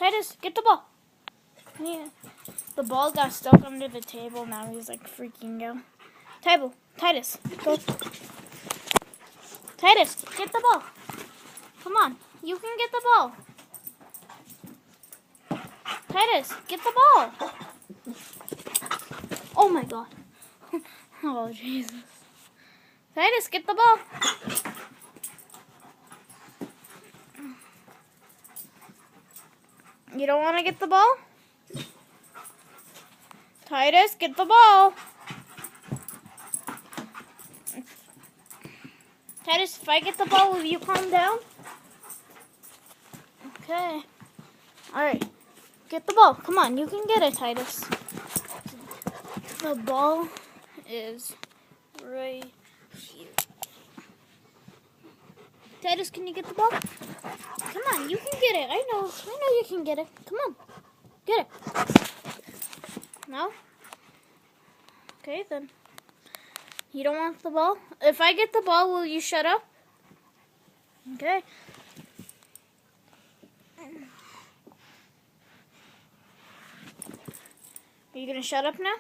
Titus, get the ball. Yeah. The ball got stuck under the table. Now he's like freaking out. Titus, go. Titus, get the ball. Come on, you can get the ball. Titus, get the ball. Oh my god. Oh Jesus. Titus, get the ball. You don't want to get the ball? Titus, get the ball. Titus, if I get the ball, will you calm down? Okay. Alright. Get the ball. Come on, you can get it, Titus. The ball is right here. Titus, can you get the ball? Come on, you can get it. I know you can get it. Come on. Get it. No? Okay, then. You don't want the ball? If I get the ball, will you shut up? Okay. Are you going to shut up now?